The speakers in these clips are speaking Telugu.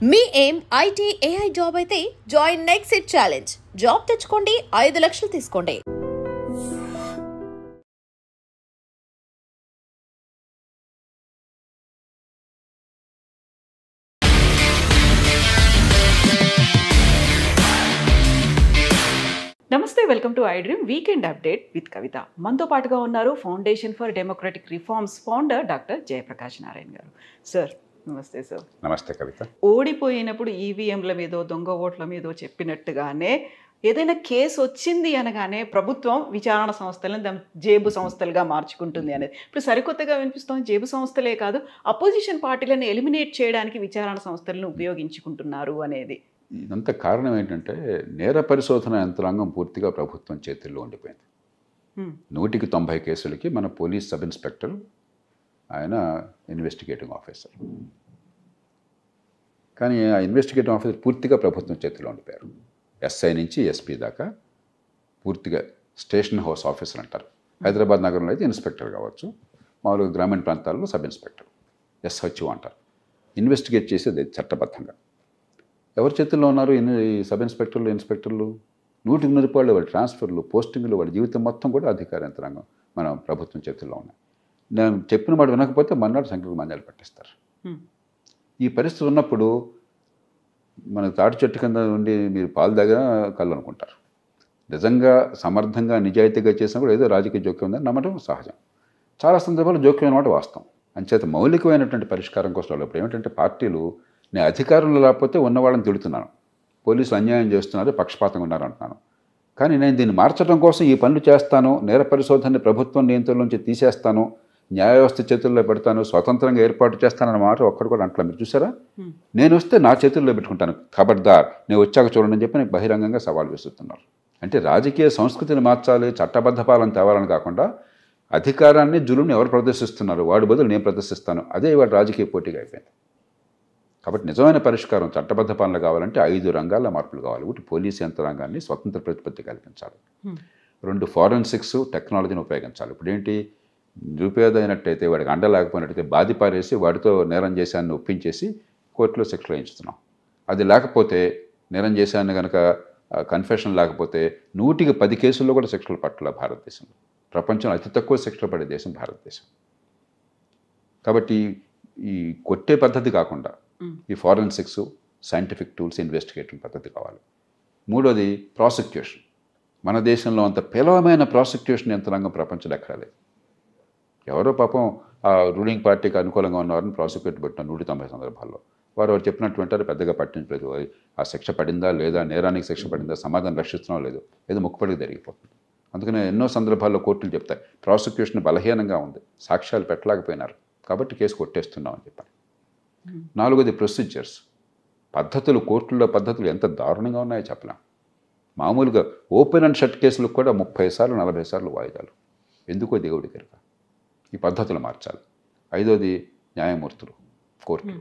మీ ఏం ఐటీ ఏఐ జాబ్ అయితే join next it challenge. Job తెచ్చుకోండి, 5 లక్షలు తీసుకోండి. నమస్తే, welcome to I dream weekend update with Kavitha. మనతో పాటుగా ఉన్నారు foundation for democratic reforms founder doctor Jayaprakash Narayan garu. Sir నమస్తే. సార్ నమస్తే కవిత. ఓడిపోయినప్పుడు ఈవీఎంల మీదో దొంగ ఓట్ల మీదో చెప్పినట్టుగానే ఏదైనా కేసు వచ్చింది అనగానే ప్రభుత్వం విచారణ సంస్థలను దాని జేబు సంస్థలుగా మార్చుకుంటుంది అనేది ఇప్పుడు సరికొత్తగా వినిపిస్తోంది. జేబు సంస్థలే కాదు, అపోజిషన్ పార్టీలను ఎలిమినేట్ చేయడానికి విచారణ సంస్థలను ఉపయోగించుకుంటున్నారు అనేది. ఇదంతా కారణం ఏంటంటే నేర పరిశోధన యంత్రాంగం పూర్తిగా ప్రభుత్వం చేతుల్లో ఉండిపోయింది. 190 కేసులకి మన పోలీస్ సబ్ ఇన్స్పెక్టర్ ఆయన ఇన్వెస్టిగేటింగ్ ఆఫీసర్. కానీ ఆ ఇన్వెస్టిగేటింగ్ ఆఫీసర్ పూర్తిగా ప్రభుత్వం చేతిలో ఉండిపోయారు. ఎస్ఐ నుంచి ఎస్పీ దాకా పూర్తిగా స్టేషన్ హౌస్ ఆఫీసర్ అంటారు. హైదరాబాద్ నగరంలో అయితే ఇన్స్పెక్టర్ కావచ్చు, మామూలుగా గ్రామీణ ప్రాంతాల్లో సబ్ ఇన్స్పెక్టర్ ఎస్హెచ్ఓ అంటారు. ఇన్వెస్టిగేట్ చేసేది చట్టబద్ధంగా ఎవరి చేతుల్లో ఉన్నారు? ఈ సబ్ ఇన్స్పెక్టర్లు, ఇన్స్పెక్టర్లు 100 రూపాయలు వాళ్ళ ట్రాన్స్ఫర్లు, పోస్టింగ్లు, వాళ్ళ జీవితం మొత్తం కూడా అధికార యంత్రాంగం మన ప్రభుత్వం చేతుల్లో ఉన్నాయి. నేను చెప్పిన మాట వినకపోతే మన్నాడు సంఖ్యకు మంజాలు పట్టిస్తారు. ఈ పరిస్థితి ఉన్నప్పుడు మనకు తాటి చెట్టు కింద నుండి మీరు పాలు దాగా కళ్ళు అనుకుంటారు. నిజంగా సమర్థంగా నిజాయితీగా చేసినా కూడా ఏదో రాజకీయ జోక్యం ఉందని నమ్మటం సహజం. చాలా సందర్భాల్లో జోక్యం అన్నమాట వాస్తవం. అంచేత మౌలికమైనటువంటి పరిష్కారం కోసం ఇప్పుడు ఏమిటంటే పార్టీలు నేను అధికారంలో లేకపోతే ఉన్నవాళ్ళని తిడుతున్నాను, పోలీసులు అన్యాయం చేస్తున్నారు, పక్షపాతంగా ఉన్నారు అంటున్నాను. కానీ నేను దీన్ని మార్చడం కోసం ఈ పనులు చేస్తాను, నేర పరిశోధనని ప్రభుత్వం నియంత్రణ నుంచి తీసేస్తాను, న్యాయ వ్యవస్థ చేతుల్లో పెడతాను, స్వతంత్రంగా ఏర్పాటు చేస్తానన్న మాట ఒక్కడు కూడా అంటలా. మీరు చూసారా? నేను వస్తే నా చేతుల్లో పెట్టుకుంటాను, ఖబర్దార్ నేను వచ్చాక చూడండి అని చెప్పి నేను బహిరంగంగా సవాల్ విసురుతున్నారు. అంటే రాజకీయ సంస్కృతిని మార్చాలి, చట్టబద్ధ పాలన తేవాలని కాకుండా అధికారాన్ని జులుని ఎవరు ప్రదర్శిస్తున్నారు వాడి బదులు నేను ప్రదర్శిస్తాను, అదే ఇవాళ రాజకీయ పోటీగా అయిపోయింది. కాబట్టి నిజమైన పరిష్కారం చట్టబద్ధ పాలన కావాలంటే 5 రంగాల్లో మార్పులు కావాలి. ఒకటి పోలీసు యంత్రాంగాన్ని స్వతంత్ర ప్రతిపత్తి కల్పించాలి. 2 ఫారెన్సిక్స్ టెక్నాలజీని ఉపయోగించాలి. ఇప్పుడు ఏంటి, నిరుపేద అయినట్టయితే వాడికి అండ లేకపోయినట్టయితే బాధి పారేసి వాడితో నేరం చేశాన్ని ఒప్పించేసి కోర్టులో శిక్షలు వేయించుతున్నాం. అది లేకపోతే నేరం చేశాన్ని కనుక కన్ఫెషన్ లేకపోతే 100కి 10 కేసుల్లో కూడా శిక్షలు పట్టాల భారతదేశంలో. ప్రపంచంలో అతి తక్కువ శిక్షలు పడే దేశం భారతదేశం. కాబట్టి ఈ కొట్టే పద్ధతి కాకుండా ఈ ఫారెన్సిక్స్, సైంటిఫిక్ టూల్స్, ఇన్వెస్టిగేటింగ్ పద్ధతి కావాలి. 3వది ప్రాసిక్యూషన్. మన దేశంలో అంత పేలవమైన ప్రాసిక్యూషన్ యంత్రాంగం ప్రపంచంలో ఎక్కడా లేదు. ఎవరో పాపం ఆ రూలింగ్ పార్టీకి అనుకూలంగా ఉన్నవారిని ప్రాసిక్యూట్ పెట్టిన 190 సందర్భాల్లో వారు చెప్పినట్టు అంటారు, పెద్దగా పట్టించలేదు. ఆ శిక్ష పడిందా లేదా, నేరానికి శిక్ష పడిందా, సమాధానం రక్షిస్తున్నాం లేదు, ఏదో ముక్కుపడికి జరిగిపోతుంది. అందుకనే ఎన్నో సందర్భాల్లో కోర్టులు చెప్తాయి ప్రాసిక్యూషన్ బలహీనంగా ఉంది, సాక్ష్యాలు పెట్టలేకపోయినారు కాబట్టి కేసు కొట్టేస్తున్నాం అని చెప్పారు. 4వది ప్రొసీజర్స్, పద్ధతులు. కోర్టుల్లో పద్ధతులు ఎంత దారుణంగా ఉన్నాయో చెప్పలేం. మామూలుగా ఓపెన్ అండ్ షట్ కేసులకు కూడా 30 సార్లు 40 సార్లు వాయిదాలు. ఎందుకో దేవుడి కనుక ఈ పద్ధతులు మార్చాలి. 5వది న్యాయమూర్తులు, కోర్టులు,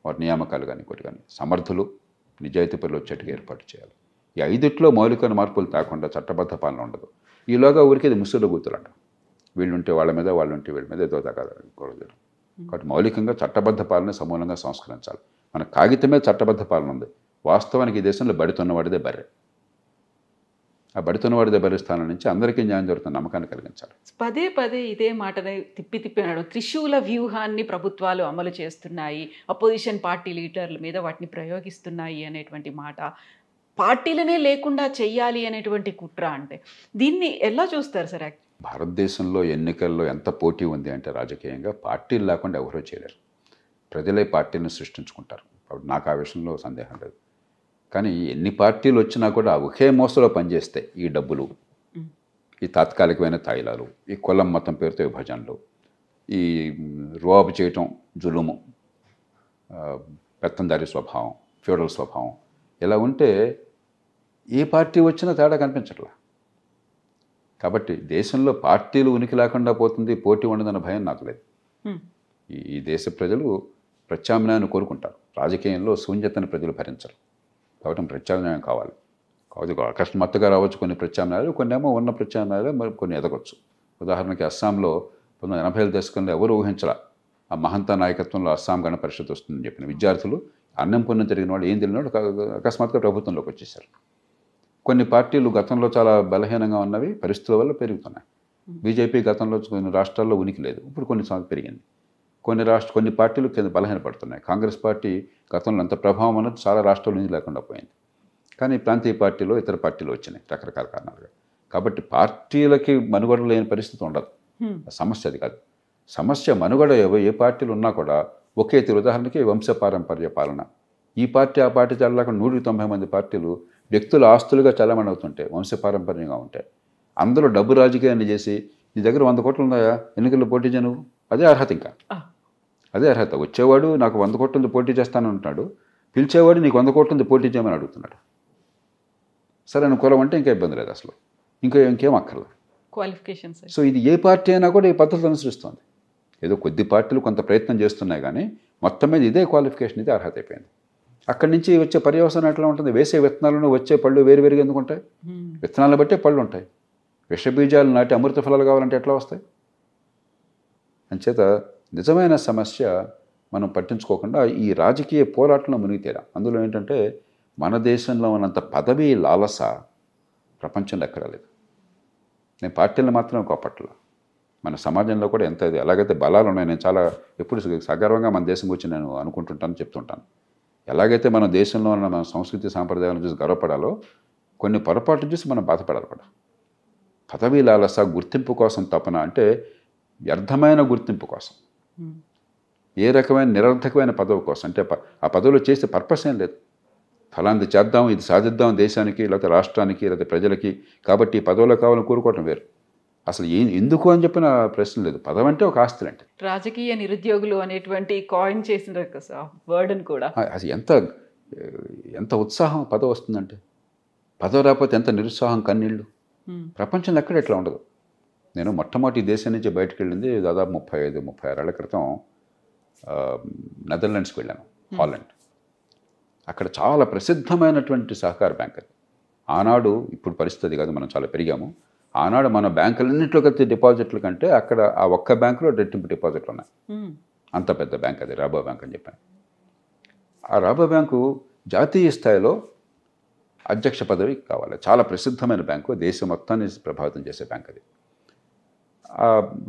వారి నియామకాలు కానీ ఇంకోటి కానీ సమర్థులు, నిజాయితీ పనులు వచ్చేట్టుగా ఏర్పాటు చేయాలి. ఈ 5లో మౌలికమైన మార్పులు తాకుండా చట్టబద్ధ పాలన ఉండదు. ఈలోగా ఊరికి ఇది ముసుగులో గుర్తులంట, వీళ్ళుంటే వాళ్ళ మీద, వాళ్ళుంటే వీళ్ళ మీద ఏదో తగ్గదు. కాబట్టి మౌలికంగా చట్టబద్ధ పాలన సమూలంగా సంస్కరించాలి. మన కాగితమే చట్టబద్ధ పాలన ఉంది, వాస్తవానికి ఈ దేశంలో బడితున్నవాడిదే బర్రె. ఆ బడితున్నవాడిదే బర్రె స్థానం నుంచి అందరికీ న్యాయం జరుగుతున్న నమ్మకాన్ని కలిగించాలి. పదే పదే ఇదే మాటని తిప్పి అన్నాడు. త్రిశూల వ్యూహాన్ని ప్రభుత్వాలు అమలు చేస్తున్నాయి, అపోజిషన్ పార్టీ లీడర్ల మీద వాటిని ప్రయోగిస్తున్నాయి అనేటువంటి మాట, పార్టీలనే లేకుండా చెయ్యాలి అనేటువంటి కుట్ర. అంటే దీన్ని ఎలా చూస్తారు సార్? భారతదేశంలో ఎన్నికల్లో ఎంత పోటీ ఉంది అంటే రాజకీయంగా పార్టీలు లేకుండా ఎవరూ చేయలేరు. ప్రజలే పార్టీలను సృష్టించుకుంటారు. నాకు ఆ విషయంలో సందేహం లేదు. కానీ ఎన్ని పార్టీలు వచ్చినా కూడా ఒకే మోసలో పనిచేస్తే ఈ డబ్బులు, ఈ తాత్కాలికమైన తాయిలాలు, ఈ కులం మతం పేరుతో విభజనలు, ఈ రోబు చేయటం, జులుము, పెత్తందారి స్వభావం, ఫ్యూడల్ స్వభావం, ఇలా ఉంటే ఏ పార్టీ వచ్చినా తేడా కనిపించట్లా. కాబట్టి దేశంలో పార్టీలు ఉనికి లేకుండా పోతుంది, పోటీ ఉండదన్న భయం నాకు లేదు. ఈ దేశ ప్రజలు ప్రత్యామ్నాయాన్ని కోరుకుంటారు. రాజకీయంలో శూన్యతను ప్రజలు భరించరు. కాబట్టి ప్రత్యామ్నాయం కావాలి. కాబట్టి అకస్మాత్తుగా రావచ్చు కొన్ని ప్రత్యామ్నాయాలు, కొన్ని ఏమో ఉన్న ప్రత్యామ్నాయాలు, మరి కొన్ని ఎదగొచ్చు. ఉదాహరణకి అస్సాంలో 1980ల దశకంలో ఎవరు ఊహించరా ఆ మహంతా నాయకత్వంలో అస్సాం గణ పరిషత్ వస్తుందని చెప్పిన విద్యార్థులు అన్నం పుణ్యం జరిగిన వాళ్ళు ఏం తెలియని వాళ్ళు అకస్మాత్తుగా ప్రభుత్వంలోకి వచ్చేసారు. కొన్ని పార్టీలు గతంలో చాలా బలహీనంగా ఉన్నవి పరిస్థితుల వల్ల పెరుగుతున్నాయి. బీజేపీ గతంలో కొన్ని రాష్ట్రాల్లో ఉనికి లేదు, ఇప్పుడు కొన్నిసార్లు పెరిగింది. కొన్ని పార్టీలు కింద బలహీనపడుతున్నాయి. కాంగ్రెస్ పార్టీ గతంలో అంత ప్రభావం అన్నది చాలా రాష్ట్రాల నుంచి లేకుండా పోయింది. కానీ ప్రాంతీయ పార్టీలో ఇతర పార్టీలు వచ్చినాయి రకరకాల కారణాలుగా. కాబట్టి పార్టీలకి మనుగడ లేని పరిస్థితి ఉండదు. సమస్య అది కాదు. సమస్య మనుగడ ఏ పార్టీలు ఉన్నా కూడా ఒకే తీరు. ఉదాహరణకి వంశపారంపర్య పాలన. ఈ పార్టీ ఆ పార్టీ చల్లకుండా 190 మంది పార్టీలు వ్యక్తుల ఆస్తులుగా చలామణి అవుతుంటాయి, వంశపారంపర్యంగా ఉంటాయి. అందులో డబ్బు రాజకీయాన్ని చేసి నీ దగ్గర 100 కోట్లు ఉన్నాయా, ఎన్నికల్లో పోటీ చేయను, అదే అర్హత. ఇంకా అదే అర్హత. వచ్చేవాడు నాకు 100 కోట్ల ఉంది పోటీ చేస్తాను అంటున్నాడు, పిలిచేవాడు నీకు 100 కోట్ల ఉంది పోటీ చేయమని అడుగుతున్నాడు. సరే అనుకూలం అంటే ఇంకా ఇబ్బంది లేదు అసలు, ఇంకేం అక్కర్లేదు క్వాలిఫికేషన్స్. సో ఇది ఏ పార్టీ అయినా కూడా ఈ పద్ధతి అనుసరిస్తుంది. ఏదో కొద్ది పార్టీలు కొంత ప్రయత్నం చేస్తున్నాయి కానీ మొత్తం మీద ఇదే క్వాలిఫికేషన్, ఇదే అర్హత అయిపోయింది. అక్కడి నుంచి వచ్చే పర్యవసానం ఎట్లా ఉంటుంది? వేసే విత్తనాలను వచ్చే పళ్ళు వేరువేరుగా ఎందుకు ఉంటాయి? విత్తనాలను బట్టే పళ్ళు ఉంటాయి. విషబీజాలు నాటి అమృత ఫలాలు కావాలంటే ఎట్లా వస్తాయి? అంచేత నిజమైన సమస్య మనం పట్టించుకోకుండా ఈ రాజకీయ పోరాటంలో మునిగితేరా. అందులో ఏంటంటే మన దేశంలో ఉన్నంత పదవి లాలస ప్రపంచంలో ఎక్కడా లేదు. నేను పార్టీలను మాత్రం కోపట్ల, మన సమాజంలో కూడా ఎంత ఎలాగైతే బలాలు ఉన్నాయి. నేను చాలా ఎప్పుడు సగర్వంగా మన దేశం గురించి నేను అనుకుంటుంటాను, చెప్తుంటాను. ఎలాగైతే మన దేశంలో ఉన్న మన సంస్కృతి సాంప్రదాయాలను చూసి గర్వపడాలో కొన్ని పొరపాట్లు చూసి మనం బాధపడాలి కూడా. పదవి లాలస, గుర్తింపు కోసం తపన, అంటే వ్యర్థమైన గుర్తింపు కోసం, ఏ రకమైన నిరర్థకమైన పదవి కోసం. అంటే ఆ పదవిలో చేసే పర్పస్ ఏం లేదు. ఫలాంది చేద్దాం, ఇది సాధిద్దాం దేశానికి, లేకపోతే రాష్ట్రానికి, లేకపోతే ప్రజలకి, కాబట్టి ఈ పదవిలో కావాలని కోరుకోవటం వేరు. అసలు ఎందుకు అని చెప్పిన ప్రశ్న లేదు. పదవి అంటే ఒక ఆస్తులు అంటే. రాజకీయ నిరుద్యోగులు అనేటువంటి కాయిన్ చేసిన వర్డ్ని కూడా అది ఎంత ఉత్సాహం పదవి వస్తుందంటే, పదవి రాకపోతే ఎంత నిరుత్సాహం, కన్నీళ్ళు. ప్రపంచంలో ఎక్కడ ఎట్లా ఉండదు. నేను మొట్టమొదటి దేశం నుంచి బయటకు వెళ్ళింది దాదాపు 35-36 ఏళ్ల క్రితం. నెదర్లాండ్స్కి వెళ్ళాను, హాలండ్. అక్కడ చాలా ప్రసిద్ధమైనటువంటి సహకార బ్యాంక్ అది. ఆనాడు, ఇప్పుడు పరిస్థితి కాదు, మనం చాలా పెరిగాము. ఆనాడు మన బ్యాంకులన్నింటిలో కలిసి డిపాజిట్ల కంటే అక్కడ ఆ ఒక్క బ్యాంకులో రెట్టింపు డిపాజిట్లు ఉన్నాయి. అంత పెద్ద బ్యాంక్ అది, రాబో బ్యాంక్ అని చెప్పాను. ఆ రాబో బ్యాంకు జాతీయ స్థాయిలో అధ్యక్ష పదవి కావాలి. చాలా ప్రసిద్ధమైన బ్యాంకు, దేశం మొత్తాన్ని ప్రభావితం చేసే బ్యాంక్ అది.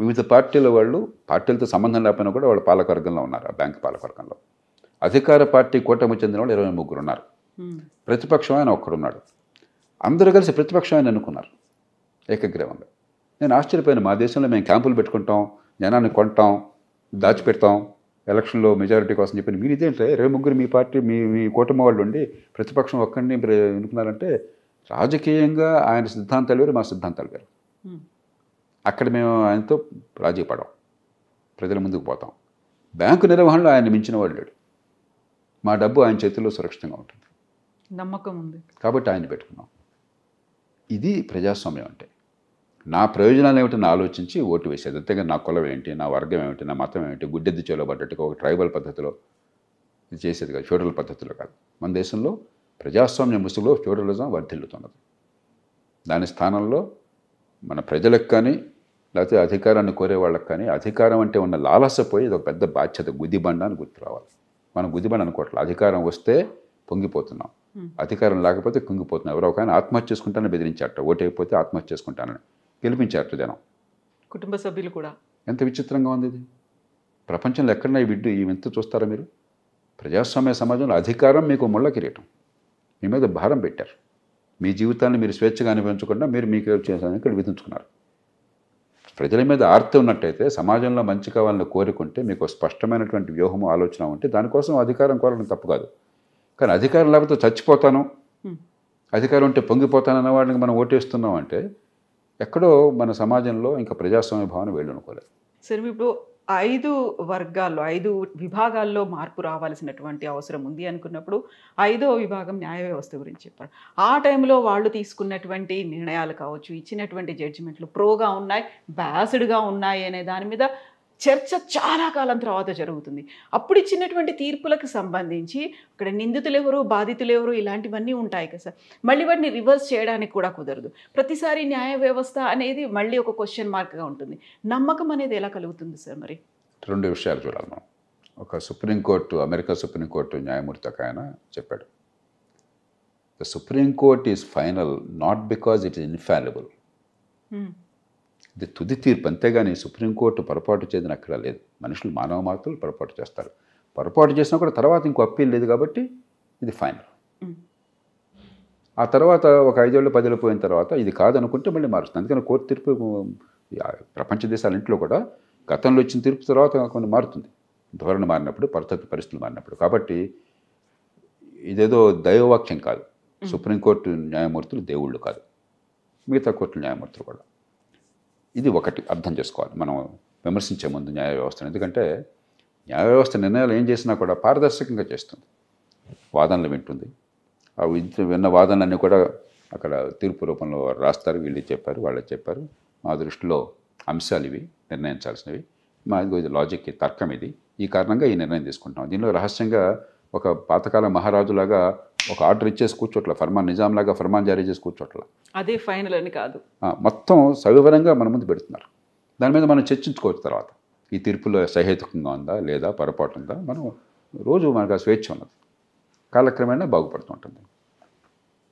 వివిధ పార్టీల వాళ్ళు, పార్టీలతో సంబంధం లేకపోయినా కూడా వాళ్ళు పాలకవర్గంలో ఉన్నారు. ఆ బ్యాంక్ పాలకవర్గంలో అధికార పార్టీ కూటమి చెందిన వాళ్ళు 23 ఉన్నారు. ప్రతిపక్షం ఆయన ఒక్కడున్నాడు. అందరూ కలిసి ప్రతిపక్షం ఆయన ఎన్నుకున్నారు ఏకగ్రీవంగా. నేను ఆశ్చర్యపోయాను. మా దేశంలో మేము క్యాంపులు పెట్టుకుంటాం, జనాన్ని కొంటాం, దాచిపెడతాం ఎలక్షన్లో మెజారిటీ కోసం చెప్పి, మీరు ఇదేంటే 23 మీ పార్టీ మీ కూటమి వాళ్ళు ఉండి ప్రతిపక్షం ఒక్కడిని ఎన్నుకున్నారంటే, రాజకీయంగా ఆయన సిద్ధాంతాలు వేరు, మా సిద్ధాంతాలు వేరు. అక్కడ మేము ఆయనతో రాజీ పడాం, ప్రజల ముందుకు పోతాం. బ్యాంకు నిర్వహణలో ఆయన మించిన వాళ్ళు లేడు. మా డబ్బు ఆయన చేతుల్లో సురక్షితంగా ఉంటుంది, నమ్మకం ఉంది కాబట్టి ఆయన పెట్టుకున్నాం. ఇది ప్రజాస్వామ్యం అంటే. నా ప్రయోజనాలు ఏమిటని ఆలోచించి ఓటు వేసేది. అంతేగా నా కులం ఏంటి, నా వర్గం ఏమిటి, నా మతం ఏమిటి, గుడ్డెద్దు చేయబడ్డట్టుగా ఒక ట్రైబల్ పద్ధతిలో ఇది చేసేది కాదు, ఫ్యూడల్ పద్ధతిలో కాదు. మన దేశంలో ప్రజాస్వామ్య ముసుగులో ఫ్యూడలిజం వర్ధిల్లుతున్నది. దాని స్థానంలో మన ప్రజలకు కానీ, లేకపోతే అధికారాన్ని కోరే వాళ్ళకి కానీ, అధికారం అంటే ఉన్న లాలసపోయి ఇది ఒక పెద్ద బాధ్యత, గుదిబండ అని గుర్తు రావాలి. మనం గుదిబండ అనుకోవట్లేదు. అధికారం వస్తే పొంగిపోతున్నాం, అధికారం లేకపోతే కుంగిపోతున్నాం. ఎవరో ఒక ఆయన ఆత్మహత్య చేసుకుంటానని బెదిరించారట, ఓటైపోతే ఆత్మహత్య చేసుకుంటానని గెలిపించారట జనం, కుటుంబ సభ్యులు కూడా. ఎంత విచిత్రంగా ఉంది ఇది. ప్రపంచంలో ఎక్కడన్నా ఈ వింత చూస్తారా మీరు? ప్రజాస్వామ్య సమాజంలో అధికారం మీకు ముళ్ళ కిరీటం, మీ మీద భారం పెట్టారు. మీ జీవితాన్ని మీరు స్వేచ్ఛగా అనుభవించకుండా మీకు ఇక్కడ విధించుకున్నారు. ప్రజల మీద ఆర్తి ఉన్నట్టయితే, సమాజంలో మంచి కావాలని కోరుకుంటే, మీకు స్పష్టమైనటువంటి వ్యూహము, ఆలోచన ఉంటే దానికోసం అధికారం కోరడం తప్పు కాదు. కానీ అధికారం లేకపోతే చచ్చిపోతాను, అధికారం ఉంటే పొంగిపోతానన్న వాడికి మనం ఓటేస్తున్నాం అంటే ఎక్కడో మన సమాజంలో ఇంకా ప్రజాస్వామ్య భావన వెళ్ళనుకోలేదు. సరే, ఇప్పుడు 5 వర్గాల్లో 5 విభాగాల్లో మార్పు రావాల్సినటువంటి అవసరం ఉంది అనుకున్నప్పుడు 5వ విభాగం న్యాయ వ్యవస్థ గురించి చెప్పారు. ఆ టైంలో వాళ్ళు తీసుకున్నటువంటి నిర్ణయాలు కావచ్చు, ఇచ్చినటువంటి జడ్జిమెంట్లు ప్రోగా ఉన్నాయి, బ్యాస్డ్గా ఉన్నాయి అనే దాని మీద చర్చ చాలా కాలం తర్వాత జరుగుతుంది. అప్పుడు ఇచ్చినటువంటి తీర్పులకు సంబంధించి అక్కడ నిందితులు ఎవరు, బాధితులు ఎవరు, ఇలాంటివన్నీ ఉంటాయి కదా సార్. మళ్ళీ వాటిని రివర్స్ చేయడానికి కూడా కుదరదు. ప్రతిసారి న్యాయ వ్యవస్థ అనేది మళ్ళీ ఒక క్వశ్చన్ మార్క్గా ఉంటుంది. నమ్మకం అనేది ఎలా కలుగుతుంది సార్? మరి 2 విషయాలు చూడాలి మనం. ఒక సుప్రీంకోర్టు, అమెరికా సుప్రీంకోర్టు న్యాయమూర్తి ఒక ఆయన చెప్పాడు, the Supreme Court is final not because it is infallible. ఇది తుది తీర్పు, అంతేగాని సుప్రీంకోర్టు పొరపాటు చేయదని అక్కడ లేదు. మనుషులు, మానవ మాత్రులు పొరపాటు చేస్తారు. పొరపాటు చేసినా కూడా తర్వాత ఇంకో అప్పీల్ లేదు కాబట్టి ఇది ఫైనల్. ఆ తర్వాత ఒక 5 ఏళ్ళు 10 ఏళ్ళు పోయిన తర్వాత ఇది కాదనుకుంటే మళ్ళీ మారుస్తుంది. అందుకని కోర్టు తీర్పు ప్రపంచ దేశాలన్నింటిలో కూడా గతంలో ఇచ్చిన తీర్పు తర్వాత కొన్ని మారుతుంది, ధోరణి మారినప్పుడు, పరిస్థితులు మారినప్పుడు. కాబట్టి ఇదేదో దైవవాక్యం కాదు. సుప్రీంకోర్టు న్యాయమూర్తులు దేవుళ్ళు కాదు, మిగతా కోర్టుల న్యాయమూర్తులు కూడా. ఇది ఒకటి అర్థం చేసుకోవాలి మనం విమర్శించే ముందు న్యాయ వ్యవస్థను. ఎందుకంటే న్యాయ వ్యవస్థ నిర్ణయాలు ఏం చేసినా కూడా పారదర్శకంగా చేస్తుంది, వాదనలు వింటుంది. ఆ విన్న వాదనలన్నీ కూడా అక్కడ తీర్పు రూపంలో రాస్తారు. వీళ్ళు చెప్పారు, వాళ్ళు చెప్పారు, మా దృష్టిలో అంశాలు ఇవి, నిర్ణయించాల్సినవి, మా ఇది లాజిక్, తర్కం ఇది, ఈ కారణంగా ఈ నిర్ణయం తీసుకుంటాం. దీనిలో రహస్యంగా ఒక పాతకాల మహారాజులాగా ఒక ఆర్డర్ ఇచ్చేసి కూర్చోట్ల, నిజాంలాగా ఫర్మాన్ జారీ చేసి కూర్చోట్ల, అదే ఫైనల్ అని కాదు, మొత్తం సవివరంగా మన ముందు పెడుతున్నారు. దాని మీద మనం చర్చించుకోవచ్చు. తర్వాత ఈ తీర్పులో సహేతుకంగా ఉందా లేదా, పొరపాటు ఉందా, మనం రోజు మనకు ఆ స్వేచ్ఛ ఉన్నది, కాలక్రమేణా బాగుపడుతూ ఉంటుంది.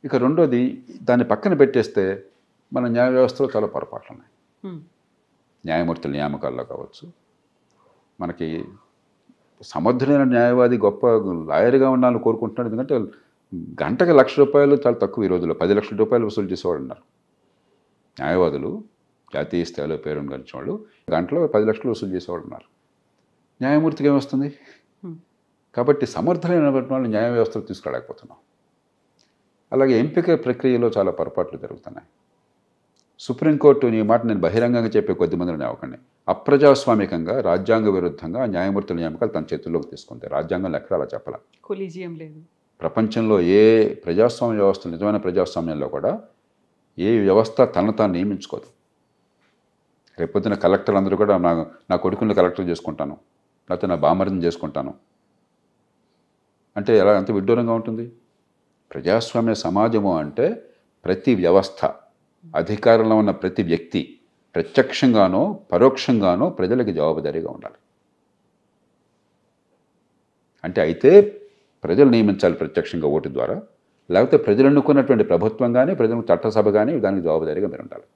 ఇక రెండోది, దాన్ని పక్కన పెట్టేస్తే మన న్యాయ వ్యవస్థలో చాలా పొరపాట్లు ఉన్నాయి. న్యాయమూర్తుల నియామకాల్లో కావచ్చు, మనకి సమర్థులైన న్యాయవాది గొప్ప లాయర్గా ఉండాలని కోరుకుంటున్నాడు. ఎందుకంటే గంటకి ₹1,00,000 చాలా తక్కువ. ఈ రోజుల్లో ₹10,00,000 వసూలు చేసేవాడు ఉన్నారు న్యాయవాదులు. జాతీయ స్థాయిలో పేరును గడిచిన వాళ్ళు గంటలో ₹10,00,000 వసూలు చేసేవాడు ఉన్నారు. న్యాయమూర్తికి ఏమొస్తుంది? కాబట్టి సమర్థులైన వాళ్ళు న్యాయ వ్యవస్థలు తీసుకురాలేకపోతున్నాం. అలాగే ఎంపిక ప్రక్రియలో చాలా పొరపాట్లు జరుగుతున్నాయి. సుప్రీంకోర్టు, ఈ మాట నేను బహిరంగంగా చెప్పే కొద్దిమందిని అవ్వకండి, అప్రజాస్వామికంగా, రాజ్యాంగ విరుద్ధంగా న్యాయమూర్తుల నియామకాలు తన చేతుల్లోకి తీసుకుంది. రాజ్యాంగంలో ఎక్కడ అలా చెప్పాల. కొలీజియం లేదు. ప్రపంచంలో ఏ ప్రజాస్వామ్య వ్యవస్థ, నిజమైన ప్రజాస్వామ్యంలో కూడా ఏ వ్యవస్థ తనను తాను నియమించుకోదు. రేపొద్దున కలెక్టర్లు అందరూ కూడా నా కొడుకుని కలెక్టర్ చేసుకుంటాను, లేకపోతే నా బామర్దిని చేసుకుంటాను అంటే ఎలా, అంత విడ్డూరంగా ఉంటుంది. ప్రజాస్వామ్య సమాజము అంటే ప్రతి వ్యవస్థ, అధికారంలో ఉన్న ప్రతి వ్యక్తి ప్రత్యక్షంగానో పరోక్షంగానో ప్రజలకు జవాబుదారీగా ఉండాలి. అంటే అయితే ప్రజలు నియమించాలి ప్రత్యక్షంగా ఓటు ద్వారా, లేకపోతే ప్రజలు ఎన్నుకున్నటువంటి ప్రభుత్వం కానీ, ప్రజలకు చట్టసభ కానీ దానికి జవాబుదారీగా మీరు ఉండాలి.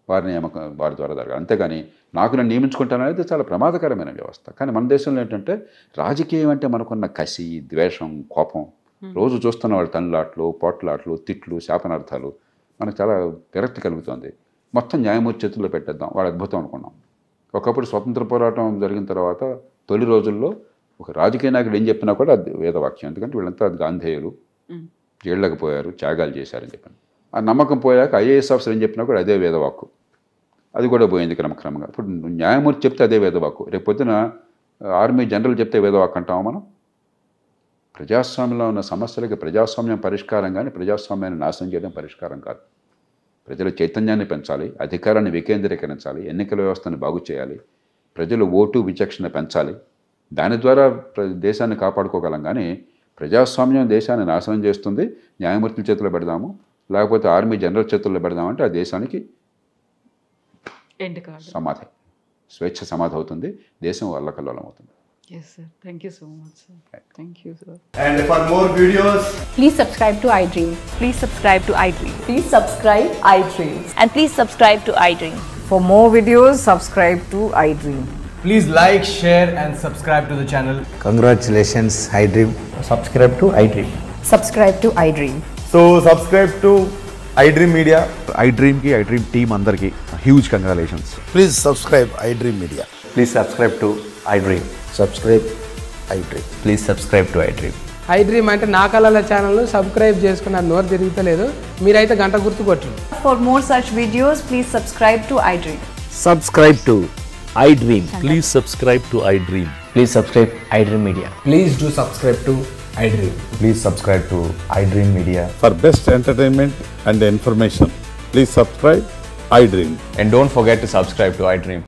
వారి నియామకం వారి ద్వారా జరగాలి. అంతేగాని నాకు నేను నియమించుకుంటాననేది చాలా ప్రమాదకరమైన వ్యవస్థ. కానీ మన దేశంలో ఏంటంటే రాజకీయం అంటే మనకున్న కసి, ద్వేషం, కోపం, రోజు చూస్తున్న వాళ్ళ తన్నులాట్లు, పోట్లాట్లు, తిట్లు, శాపనార్థాలు, మనకు చాలా విరక్తి కలుగుతుంది. మొత్తం న్యాయమూర్తి చేతుల్లో పెట్టేద్దాం, వాడు అద్భుతం అనుకున్నాం. ఒకప్పుడు స్వతంత్ర పోరాటం జరిగిన తర్వాత తొలి రోజుల్లో ఒక రాజకీయ నాయకుడు ఏం చెప్పినా కూడా అది వేదవాక్యం. ఎందుకంటే వీళ్ళంతా గాంధేయులు, జైళ్ళకి పోయారు, త్యాగాలు చేశారని చెప్పాను. ఆ నమ్మకం పోయాక ఐఏఎస్ ఆఫీసర్ ఏం చెప్పినా కూడా అదే వేదవాక్కు. అది కూడా పోయింది క్రమక్రమంగా. ఇప్పుడు న్యాయమూర్తి చెప్తే అదే వేదవాక్కు. రేపు పొద్దున ఆర్మీ జనరల్ చెప్తే వేదవాక్కు అంటామా మనం? ప్రజాస్వామ్యంలో ఉన్న సమస్యలకి ప్రజాస్వామ్యం పరిష్కారం కానీ ప్రజాస్వామ్యాన్ని నాశనం చేయడం పరిష్కారం కాదు. ప్రజల చైతన్యాన్ని పెంచాలి, అధికారాన్ని వికేంద్రీకరించాలి, ఎన్నికల వ్యవస్థను బాగు చేయాలి, ప్రజలు ఓటు విచక్షణ పెంచాలి. దాని ద్వారా దేశాన్ని కాపాడుకోగలం. కానీ ప్రజాస్వామ్యం దేశాన్ని నాశనం చేస్తుంది. న్యాయమూర్తుల చేతుల్లో పెడదాము, లేకపోతే ఆర్మీ జనరల్ చేతుల్లో పెడదామంటే ఆ దేశానికి సమాధి, స్వేచ్ఛ సమాధి అవుతుంది, దేశం అల్లకల్లోలం అవుతుంది. Yes, sir. Thank you so much, sir. Thank you, sir. And for more videos, please subscribe to iDream. Please subscribe to iDream. Please subscribe iDream. And please subscribe to iDream. For more videos, subscribe to iDream. please like, share and subscribe to the channel. Congratulations, iDream. Subscribe to iDream. Subscribe to iDream. So subscribe to iDream Media. iDream ki iDream team andarki huge congratulations. Please subscribe iDream Media. Please subscribe to iDream. Subscribe iDream. Please subscribe to iDream. iDream అంటే నా కళల ఛానల్ను సబ్స్క్రైబ్ చేసుకున్న నోరు తిరుగుతలేదు, మీరైతే గంట గుర్తు కొట్టండి. For more such videos, please subscribe to iDream. Subscribe to iDream. Please subscribe to iDream. Please subscribe iDream Media. Please do subscribe to iDream. Please subscribe to iDream Media. For best entertainment and information, please subscribe iDream. And don't forget to subscribe to iDream.